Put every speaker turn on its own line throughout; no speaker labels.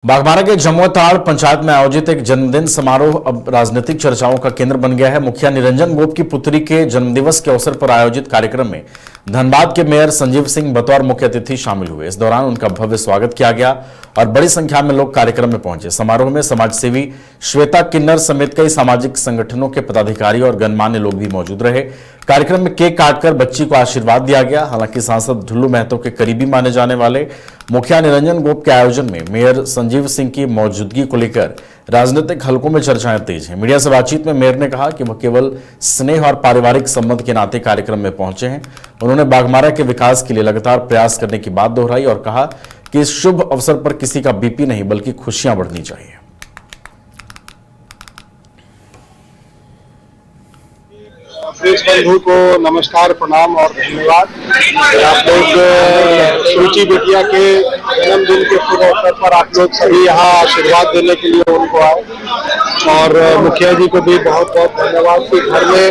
बाघमारा के जमुआताड़ पंचायत में आयोजित एक जन्मदिन समारोह अब राजनीतिक चर्चाओं का केंद्र बन गया है। मुखिया निरंजन गोप की पुत्री के जन्मदिवस के अवसर पर आयोजित कार्यक्रम में धनबाद के मेयर संजीव सिंह बतौर मुख्य अतिथि शामिल हुए। इस दौरान उनका भव्य स्वागत किया गया और बड़ी संख्या में लोग कार्यक्रम में पहुंचे। समारोह में समाजसेवी श्वेता किन्नर समेत कई सामाजिक संगठनों के पदाधिकारी और गणमान्य लोग भी मौजूद रहे। कार्यक्रम में केक काटकर बच्ची को आशीर्वाद दिया गया। हालांकि सांसद ढुल्लू महतो के करीबी माने जाने वाले मुखिया निरंजन गोप के आयोजन में मेयर संजीव सिंह की मौजूदगी को लेकर राजनीतिक हलकों में चर्चाएं तेज हैं। मीडिया से बातचीत में मेयर ने कहा कि वह केवल स्नेह और पारिवारिक संबंध के नाते कार्यक्रम में पहुंचे हैं। उन्होंने बाघमारा के विकास के लिए लगातार प्रयास करने की बात दोहराई और कहा कि इस शुभ अवसर पर किसी का बीपी नहीं बल्कि खुशियां बढ़नी चाहिए।
प्रेस बंधु को नमस्कार, प्रणाम और धन्यवाद। आप लोग सूची बिटिया के जन्मदिन के शुभ अवसर पर आप लोग सभी यहाँ आशीर्वाद देने के लिए उनको आए और मुखिया जी को भी बहुत बहुत धन्यवाद कि घर में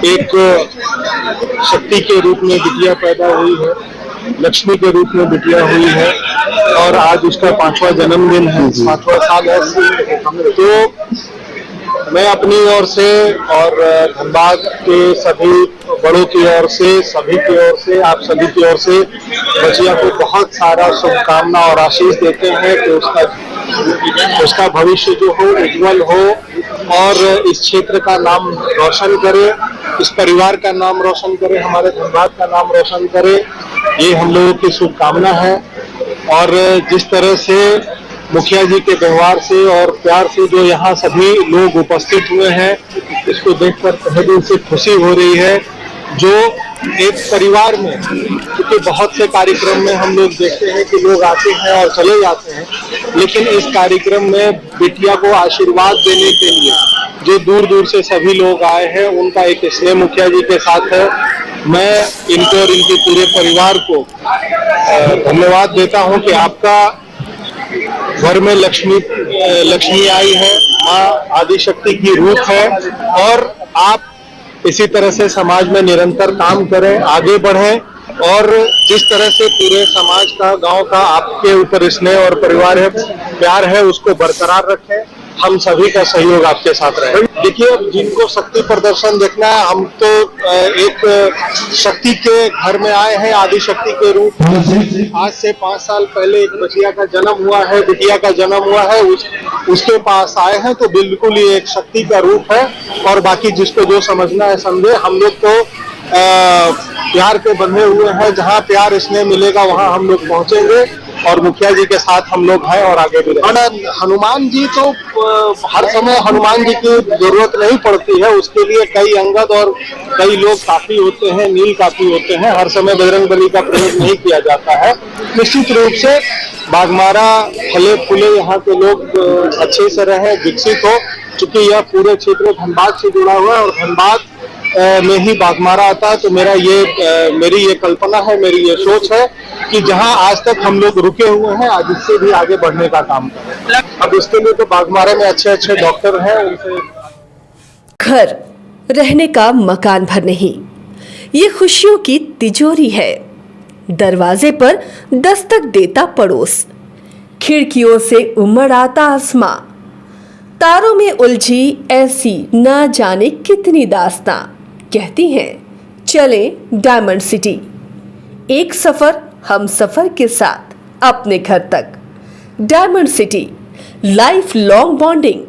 एक शक्ति के रूप में बिटिया पैदा हुई है, लक्ष्मी के रूप में बिटिया हुई है और आज उसका 5वां जन्मदिन है, 5वां साल है। तो मैं अपनी ओर से और धनबाद के सभी बड़ों की ओर से, सभी की ओर से, आप सभी की ओर से बचिया को बहुत सारा शुभकामना और आशीष देते हैं कि उसका भविष्य जो हो उज्जवल हो और इस क्षेत्र का नाम रोशन करे, इस परिवार का नाम रोशन करे, हमारे धनबाद का नाम रोशन करे, ये हम लोगों की शुभकामना है। और जिस तरह से मुखिया जी के व्यवहार से और प्यार से जो यहाँ सभी लोग उपस्थित हुए हैं, इसको देखकर तहे दिल से खुशी हो रही है। जो एक परिवार में, क्योंकि बहुत से कार्यक्रम में हम लोग देखते हैं कि लोग आते हैं और चले जाते हैं, लेकिन इस कार्यक्रम में बिटिया को आशीर्वाद देने के लिए जो दूर दूर से सभी लोग आए हैं, उनका एक स्नेह मुखिया जी के साथ है। मैं इनको और इनके पूरे परिवार को धन्यवाद देता हूँ कि आपका घर में लक्ष्मी आई है, माँ आदिशक्ति की रूप है और आप इसी तरह से समाज में निरंतर काम करें, आगे बढ़ें और जिस तरह से पूरे समाज का, गांव का आपके ऊपर स्नेह और परिवार है, प्यार है, उसको बरकरार रखें। हम सभी का सहयोग आपके साथ रहे। देखिए, जिनको शक्ति प्रदर्शन देखना है, हम तो एक शक्ति के घर में आए हैं, आदिशक्ति के रूप में। आज से 5 साल पहले एक बचिया का जन्म हुआ है, बिटिया का जन्म हुआ है, उसके पास आए हैं, तो बिल्कुल ये एक शक्ति का रूप है। और बाकी जिसको जो समझना है समझे। हम लोग तो प्यार के बंधे हुए हैं, जहाँ प्यार स्नेह मिलेगा वहाँ हम लोग पहुंचेंगे और मुखिया जी के साथ हम लोग हैं और आगे भी रहेंगे। हनुमान जी तो हर समय हनुमान जी की जरूरत नहीं पड़ती है, उसके लिए कई अंगद और कई लोग काफी होते हैं, नील काफी होते हैं। हर समय बजरंगबली का प्रयोग नहीं किया जाता है। निश्चित रूप से बाघमारा फले फूले यहाँ के लोग अच्छे से रहे, विकसित हो, चूंकि यह पूरे क्षेत्र धनबाद से जुड़ा हुआ है और धनबाद में ही बाघमारा आता है। तो मेरी ये कल्पना है, मेरी ये सोच है कि जहां आज तक हम लोग रुके हुए हैं, आज इससे भी आगे बढ़ने का काम करें। अब इसके लिए तो बाघमारा में अच्छे अच्छे डॉक्टर हैं, उनसे
घर रहने का मकान भर नहीं, ये खुशियों की तिजोरी है। दरवाजे पर दस्तक देता पड़ोस, खिड़कियों से उमड़ आता आसमां, तारों में उलझी ऐसी ना जाने कितनी दास्तां। कहती हैं चले डायमंड सिटी, एक सफर हम सफर के साथ अपने घर तक। Diamond city, life long bonding,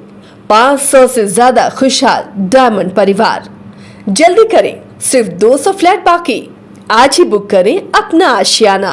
500 से ज्यादा खुशहाल डायमंड परिवार। जल्दी करें, सिर्फ 200 फ्लैट बाकी। आज ही बुक करें अपना आशियाना।